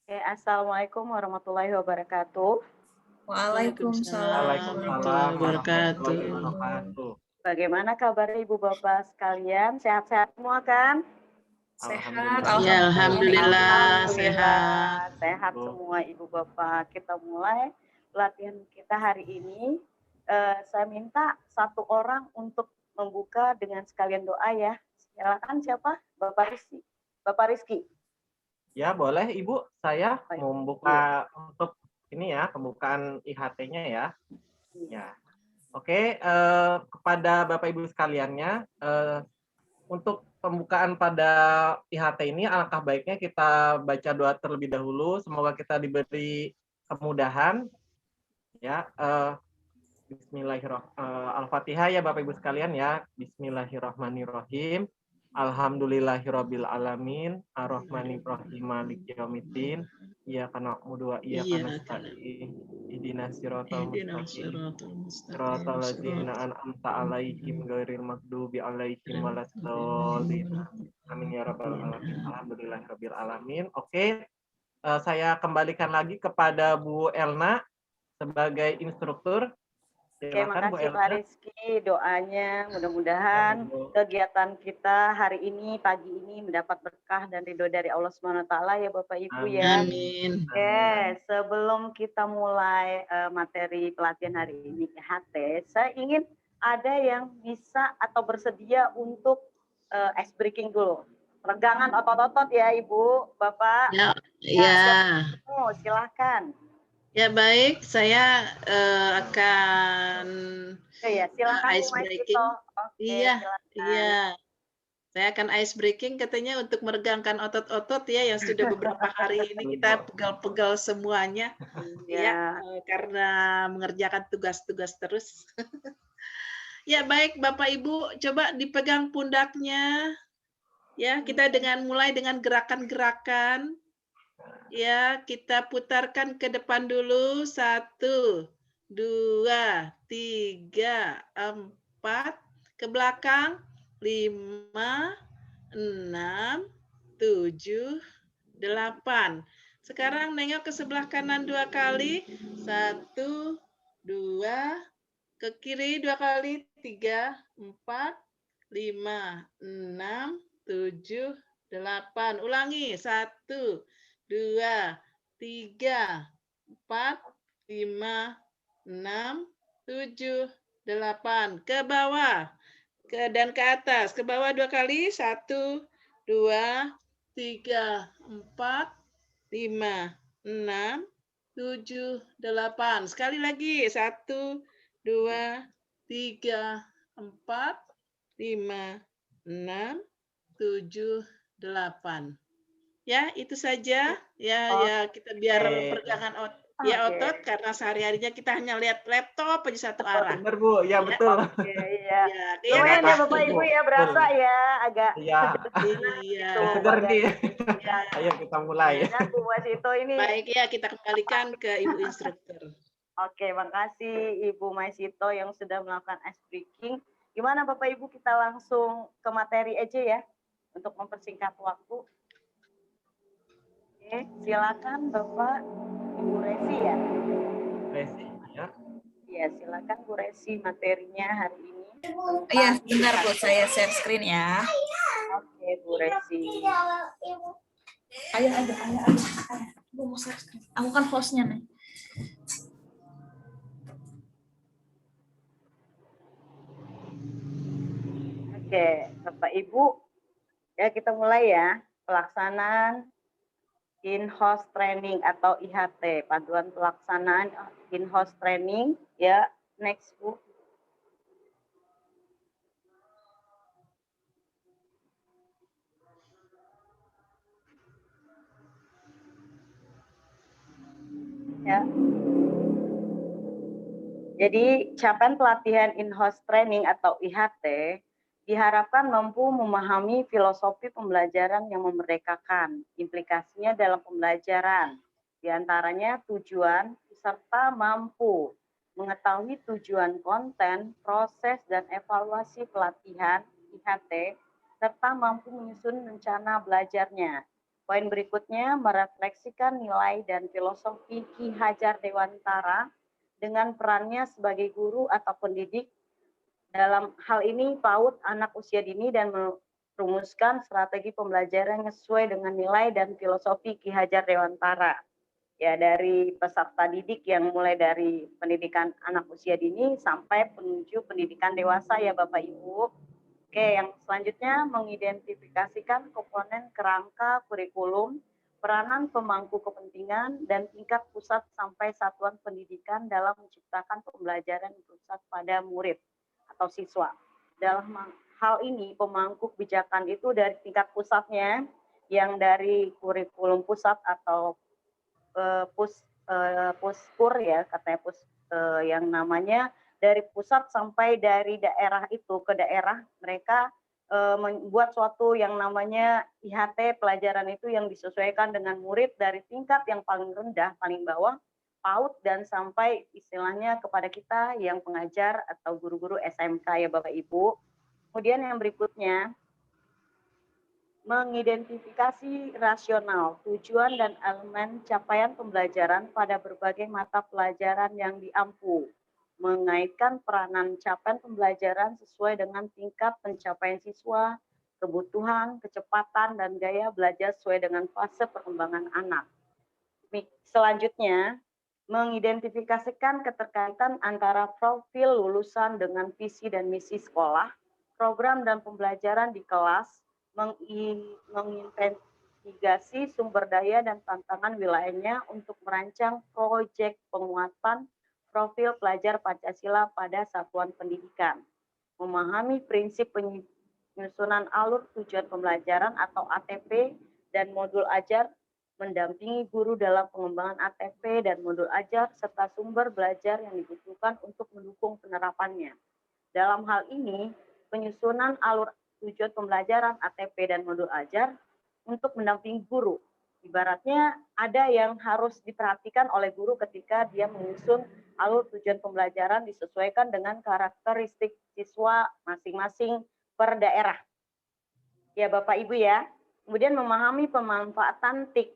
Assalamualaikum warahmatullahi wabarakatuh. Waalaikumsalam Waalaikumsalam warahmatullahi warahmatullahi wabarakatuh. wabarakatuh. Bagaimana kabarnya Ibu Bapak sekalian? Sehat-sehat semua kan? Sehat, Alhamdulillah. alhamdulillah. Alhamdulillah Alhamdulillah sehat. sehat semua Ibu Bapak. Kita mulai pelatihan kita hari ini. Saya minta satu orang untuk membuka dengan sekalian doa ya. Silakan siapa? Bapak Rizky. Bapak Rizky. Ya, boleh Ibu. Saya Baik. membuka untuk ini ya, pembukaan IHT-nya ya. Ya. Oke, kepada Bapak Ibu sekaliannya, untuk pembukaan pada IHT ini alangkah baiknya kita baca doa terlebih dahulu. Semoga kita diberi kemudahan. Ya, Bismillahirrahmanirrahim. Al-Fatihah ya Bapak Ibu sekalian ya. Bismillahirrahmanirrahim. Alhamdulillahirabbil alamin, arrahmanirrahim, maliki yaumiddin. Iyyaka na'budu wa iyyaka nasta'in. Ihdinas siratal mustaqim. Siratal ladzina an'amta 'alaihim ghairil maghdubi 'alaihim waladdallin. Amin ya rabbal alamin. Alhamdulillahirabbil alamin. Oke, saya kembalikan lagi kepada Bu Elna sebagai instruktur. Oke, Silakan Bu makasih Pak Elna. Rizky doanya. Mudah-mudahan kegiatan kita hari ini, pagi ini mendapat berkah dan ridho dari Allah Subhanahu wa taala ya Bapak Ibu ya. Amin. Oke, sebelum kita mulai materi pelatihan hari ini IHT, saya ingin ada yang bisa atau bersedia untuk ice breaking dulu. Regangan otot-otot ya Ibu, Bapak. Ya, Ya. ya. Silahkan. Ya baik, saya akan Ya, silakan ice Bu breaking. Maisito. Oke, Iya, silakan. iya. Saya akan ice breaking katanya untuk meregangkan otot-otot ya yang sudah beberapa hari ini kita pegal-pegal semuanya. Ya, karena mengerjakan tugas-tugas terus. Ya baik Bapak Ibu, coba dipegang pundaknya. Ya, kita mulai dengan gerakan-gerakan. Ya, kita putarkan ke depan dulu. 1, 2, 3, 4. Ke belakang. 5, 6, 7, 8. Sekarang nengok ke sebelah kanan 2 kali. 1, 2. Ke kiri 2 kali. 3, 4, 5, 6, 7, 8. Ulangi. 1, 2, 3, 4, 5, 6, 7, 8. Ke bawah. Dan ke atas. Ke bawah 2 kali. 1, 2, 3, 4, 5, 6, 7, 8. Sekali lagi. 1, 2, 3, 4, 5, 6, 7, 8. Ya, itu saja. Ya kita biar peregangan otot karena sehari-harinya kita hanya lihat laptop aja satu arah. Benar Bu, ya betul. Iya. Ya, Lumayan ya Bapak Ibu ya, berasa ya agak segar nih. Ayo kita mulai. Dan Bu Maisito ini. Baik ya, kita kembalikan ke Ibu instruktur. Oke, makasih Ibu Maisito yang sudah melakukan ice breaking. Gimana Bapak Ibu, kita langsung ke materi aja ya untuk mempersingkat waktu. Oke, silakan Bapak Ibu Resi ya. Resi ya. Iya, silakan Bu Resi materinya hari ini. Iya, sebentar Bu, saya share screen ya. Oke, Bu Resi. Ayo. Bu mau share screen. Aku kan hostnya nih. Oke, Bapak Ibu, ya kita mulai ya pelaksanaan in-house training atau IHT, panduan pelaksanaan in-house training ya. Next Bu. Ya. Jadi capaian pelatihan in-house training atau IHT diharapkan mampu memahami filosofi pembelajaran yang memerdekakan, implikasinya dalam pembelajaran, diantaranya tujuan serta mampu mengetahui tujuan konten, proses, dan evaluasi pelatihan IHT, serta mampu menyusun rencana belajarnya. Poin berikutnya merefleksikan nilai dan filosofi Ki Hajar Dewantara dengan perannya sebagai guru atau pendidik. Dalam hal ini, PAUD anak usia dini dan merumuskan strategi pembelajaran yang sesuai dengan nilai dan filosofi Ki Hajar Dewantara. Ya, dari peserta didik yang mulai dari pendidikan anak usia dini sampai menuju pendidikan dewasa ya Bapak Ibu. Oke, yang selanjutnya mengidentifikasikan komponen kerangka kurikulum, peranan pemangku kepentingan, dan tingkat pusat sampai satuan pendidikan dalam menciptakan pembelajaran pusat pada murid atau siswa. Dalam hal ini, pemangku kebijakan itu dari tingkat pusatnya, yang dari kurikulum pusat atau puskur ya, katanya yang namanya dari pusat sampai dari daerah itu ke daerah, mereka membuat suatu yang namanya IHT pelajaran itu yang disesuaikan dengan murid dari tingkat yang paling rendah, paling bawah, PAUD, dan sampai istilahnya kepada kita yang pengajar atau guru-guru SMK ya Bapak Ibu. Kemudian yang berikutnya, mengidentifikasi rasional, tujuan dan elemen capaian pembelajaran pada berbagai mata pelajaran yang diampu, mengaitkan peranan capaian pembelajaran sesuai dengan tingkat pencapaian siswa, kebutuhan, kecepatan, dan gaya belajar sesuai dengan fase perkembangan anak. Selanjutnya, mengidentifikasikan keterkaitan antara profil lulusan dengan visi dan misi sekolah, program dan pembelajaran di kelas, menginvestigasi sumber daya dan tantangan wilayahnya untuk merancang proyek penguatan profil pelajar Pancasila pada satuan pendidikan, memahami prinsip penyusunan alur tujuan pembelajaran atau ATP dan modul ajar, mendampingi guru dalam pengembangan ATP dan modul ajar, serta sumber belajar yang dibutuhkan untuk mendukung penerapannya. Dalam hal ini, penyusunan alur tujuan pembelajaran ATP dan modul ajar untuk mendampingi guru. Ibaratnya ada yang harus diperhatikan oleh guru ketika dia menyusun alur tujuan pembelajaran disesuaikan dengan karakteristik siswa masing-masing per daerah. Ya Bapak Ibu ya. Kemudian memahami pemanfaatan TIK,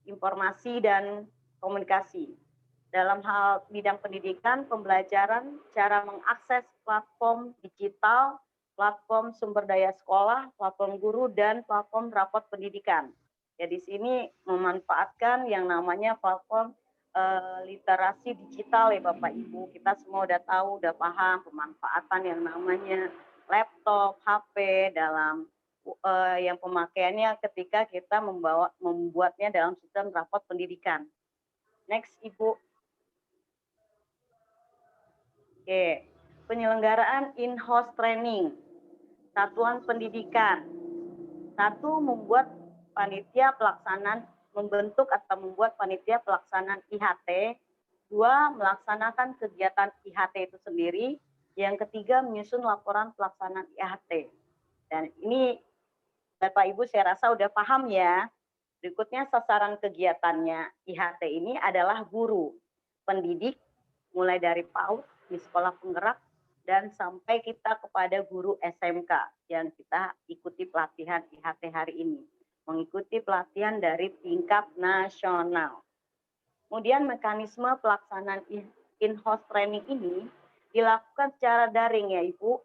informasi dan komunikasi. Dalam hal bidang pendidikan, pembelajaran, cara mengakses platform digital, platform sumber daya sekolah, platform guru, dan platform rapot pendidikan. Ya, di sini memanfaatkan yang namanya platform literasi digital ya Bapak Ibu. Kita semua udah tahu, udah paham pemanfaatan yang namanya laptop, HP dalam yang pemakaiannya ketika kita membuatnya dalam sistem rapot pendidikan. Next, Ibu. Oke, penyelenggaraan in-house training, satuan pendidikan. 1, membuat panitia pelaksanaan, membentuk atau membuat panitia pelaksanaan IHT. 2, melaksanakan kegiatan IHT itu sendiri. Yang ketiga, menyusun laporan pelaksanaan IHT. Dan ini Bapak Ibu saya rasa udah paham ya. Berikutnya sasaran kegiatannya IHT ini adalah guru, pendidik, mulai dari PAUD di sekolah penggerak dan sampai kita kepada guru SMK yang kita ikuti pelatihan IHT hari ini. Mengikuti pelatihan dari tingkat nasional. Kemudian mekanisme pelaksanaan in-house training ini dilakukan secara daring ya Ibu,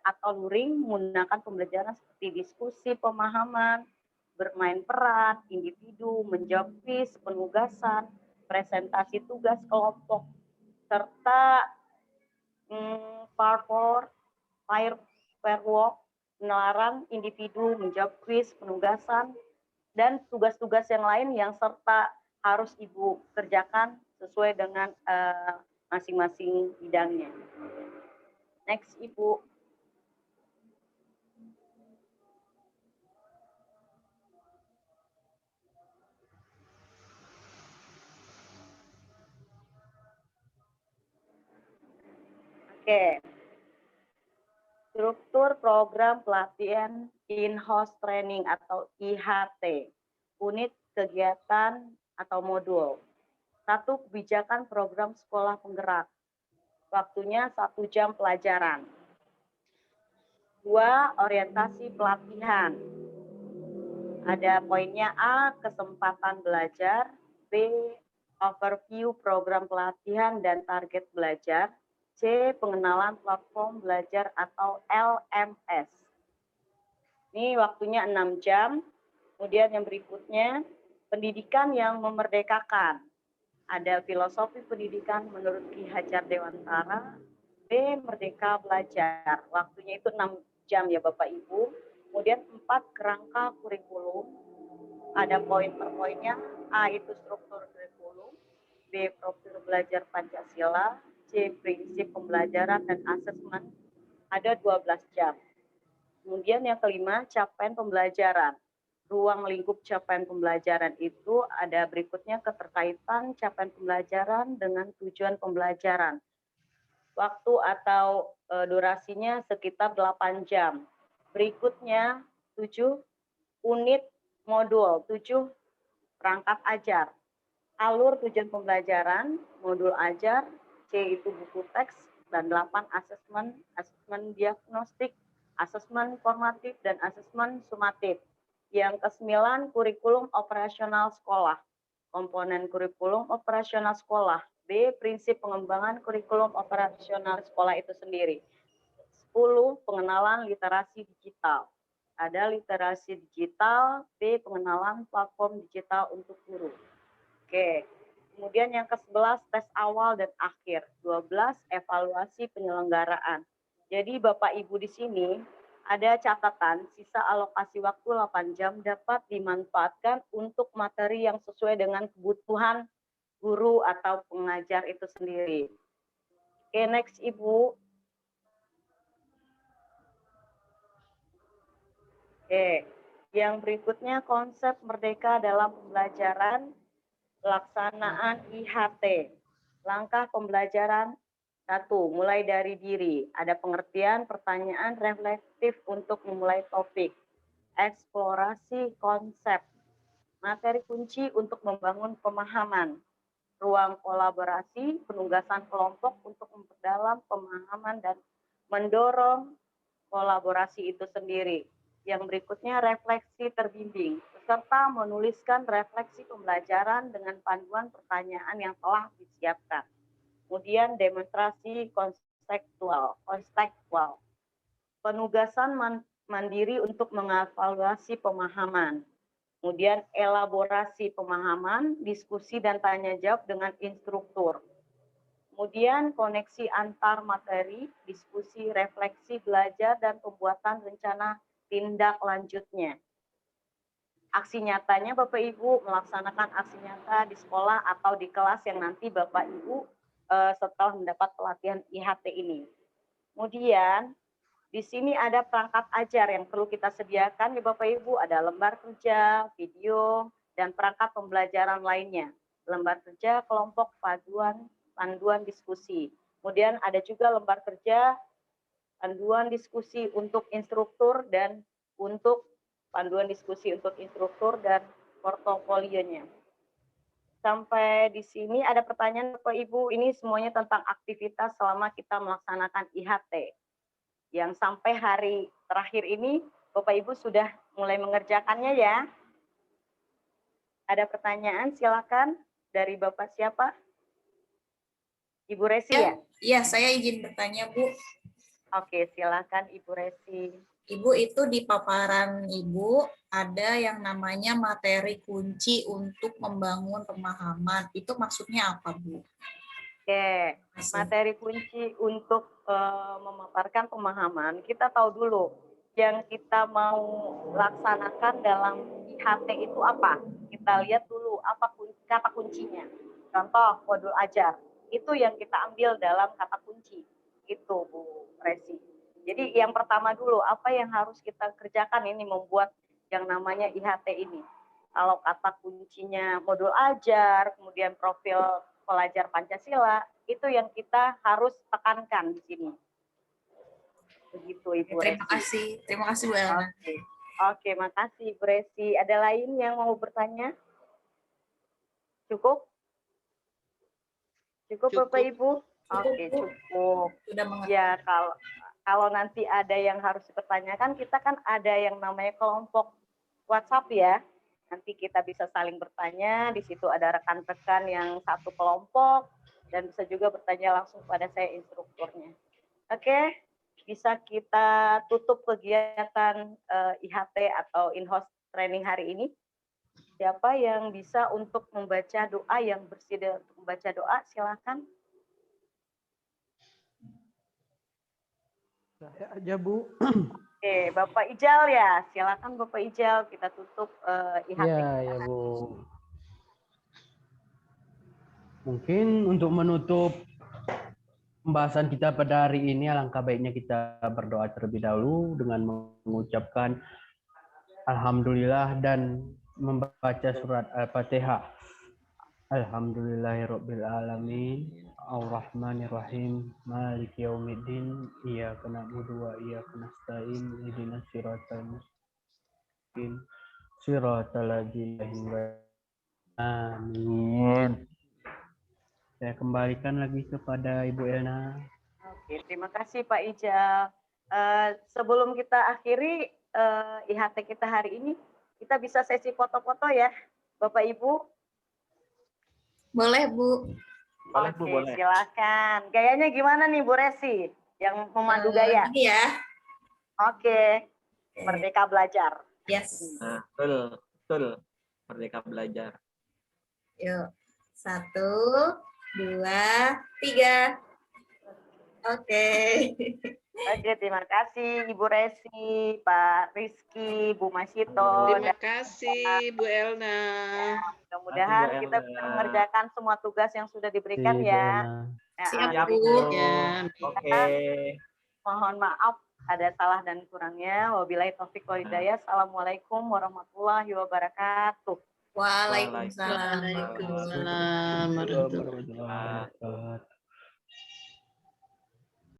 atau luring menggunakan pembelajaran seperti diskusi pemahaman, bermain peran, individu, menjawab kuis, penugasan, presentasi tugas kelompok, serta firework, melarang individu, menjawab kuis, penugasan, dan tugas-tugas yang lain yang serta harus Ibu kerjakan sesuai dengan masing-masing bidangnya. Next, Ibu. Oke. Struktur program pelatihan in-house training atau IHT. Unit kegiatan atau modul. 1, kebijakan program sekolah penggerak. Waktunya 1 jam pelajaran. 2, orientasi pelatihan. Ada poinnya A, kesempatan belajar, B, overview program pelatihan dan target belajar, C, pengenalan platform belajar atau LMS. Ini waktunya 6 jam. Kemudian yang berikutnya, pendidikan yang memerdekakan. Ada filosofi pendidikan menurut Ki Hajar Dewantara, B, Merdeka Belajar. Waktunya itu 6 jam ya Bapak Ibu. Kemudian 4, kerangka kurikulum. Ada poin per poinnya. A itu struktur kurikulum, B profil belajar Pancasila, C prinsip pembelajaran dan asesmen. Ada 12 jam. Kemudian yang kelima, capaian pembelajaran. Ruang lingkup capaian pembelajaran itu ada berikutnya keterkaitan capaian pembelajaran dengan tujuan pembelajaran. Waktu atau durasinya sekitar 8 jam. Berikutnya 7 unit modul, 7 perangkat ajar. Alur tujuan pembelajaran, modul ajar, C itu buku teks, dan 8 asesmen, asesmen diagnostik, asesmen formatif, dan asesmen sumatif. Yang ke-9 kurikulum operasional sekolah. Komponen kurikulum operasional sekolah. B, prinsip pengembangan kurikulum operasional sekolah itu sendiri. 10, pengenalan literasi digital. Ada literasi digital, B, pengenalan platform digital untuk guru. Oke, kemudian yang ke-11, tes awal dan akhir. 12, evaluasi penyelenggaraan. Jadi Bapak Ibu di sini ada catatan, sisa alokasi waktu 8 jam dapat dimanfaatkan untuk materi yang sesuai dengan kebutuhan guru atau pengajar itu sendiri. Oke, next Ibu. Oke, yang berikutnya konsep merdeka dalam pembelajaran pelaksanaan IHT. Langkah pembelajaran 1, mulai dari diri. Ada pengertian, pertanyaan, reflektif untuk memulai topik. Eksplorasi konsep. Materi kunci untuk membangun pemahaman. Ruang kolaborasi, penugasan kelompok untuk memperdalam pemahaman dan mendorong kolaborasi itu sendiri. Yang berikutnya refleksi terbimbing. Peserta menuliskan refleksi pembelajaran dengan panduan pertanyaan yang telah disiapkan. Kemudian demonstrasi konstekstual. Penugasan mandiri untuk mengevaluasi pemahaman. Kemudian elaborasi pemahaman, diskusi dan tanya jawab dengan instruktur. Kemudian koneksi antar materi, diskusi, refleksi, belajar, dan pembuatan rencana tindak lanjutnya. Aksi nyatanya Bapak Ibu melaksanakan aksi nyata di sekolah atau di kelas yang nanti Bapak Ibu setelah mendapat pelatihan IHT ini. Kemudian di sini ada perangkat ajar yang perlu kita sediakan ya Bapak Ibu, ada lembar kerja, video, dan perangkat pembelajaran lainnya. Lembar kerja, kelompok, panduan diskusi. Kemudian ada juga lembar kerja, panduan diskusi untuk instruktur dan untuk panduan diskusi untuk instruktur dan portofolionya. Sampai di sini ada pertanyaan Bapak Ibu, ini semuanya tentang aktivitas selama kita melaksanakan IHT. Yang sampai hari terakhir ini Bapak Ibu sudah mulai mengerjakannya ya. Ada pertanyaan silakan dari Bapak siapa? Ibu Resi ya? Iya, saya izin bertanya, Bu. Oke, silakan Ibu Resi. Ibu, itu di paparan Ibu ada yang namanya materi kunci untuk membangun pemahaman. Itu maksudnya apa, Bu? Oke, materi kunci untuk memaparkan pemahaman, kita tahu dulu yang kita mau laksanakan dalam IHT itu apa. Kita lihat dulu apa kata kuncinya. Contoh, modul ajar. Itu yang kita ambil dalam kata kunci. Itu Bu Resi. Jadi yang pertama dulu, apa yang harus kita kerjakan ini membuat yang namanya IHT ini. Kalau kata kuncinya modul ajar, kemudian profil pelajar Pancasila, itu yang kita harus tekankan di sini. Begitu Ibu Resi. Terima kasih Bu Elna. Oke, makasih Ibu Resi. Ada lain yang mau bertanya? Cukup? Cukup Bapak Ibu? Oke, cukup. Sudah mengerti. Ya, kalau nanti ada yang harus dipertanyakan, kita kan ada yang namanya kelompok WhatsApp ya. Nanti kita bisa saling bertanya. Di situ ada rekan-rekan yang satu kelompok dan bisa juga bertanya langsung pada saya instrukturnya. Oke, bisa kita tutup kegiatan IHT atau in-house training hari ini. Siapa yang bisa untuk membaca doa, yang bersedia untuk membaca doa, silakan. Saya aja, Bu. Oke, Bapak Ijal ya, silakan Bapak Ijal, kita tutup IHT. Ya, Bu. Mungkin untuk menutup pembahasan kita pada hari ini, alangkah baiknya kita berdoa terlebih dahulu dengan mengucapkan Alhamdulillah dan membaca surat Al-Fatihah. Alhamdulillahirabbil alamin, Ar-Rahmanir-Rahim, Maliki yaumiddin, Iyyaka na'budu wa iyyaka nasta'in, ihdinas siratal mustaqim, siratal ladzina amin. Saya kembalikan lagi kepada Ibu Elna. Oke, terima kasih Pak Ijal. Sebelum kita akhiri IHT kita hari ini, kita bisa sesi foto-foto ya, Bapak Ibu. Boleh, Bu. Boleh, Bu, Oke, boleh. silakan. Gayanya gimana nih Bu Resi? Yang memandu gaya. Ini ya. Oke, Merdeka Belajar. Yes. Nah, betul, betul. Merdeka belajar. Yuk. 1, 2, 3. Oke. Oke, terima kasih Ibu Resi, Pak Rizky, Bu Masito. Terima kasih Bu Elna. Mudah-mudahan Bu kita Elna. bisa mengerjakan semua tugas yang sudah diberikan Ibu ya. Elna. Siap, Siap, Bu. Bu. Ya. Oke. Mohon maaf ada salah dan kurangnya. Wabillahi taufik wal hidayah. Assalamualaikum warahmatullahi wabarakatuh. Waalaikumsalam. Waalaikumsalam warahmatullahi wabarakatuh. Waalaikumsalam.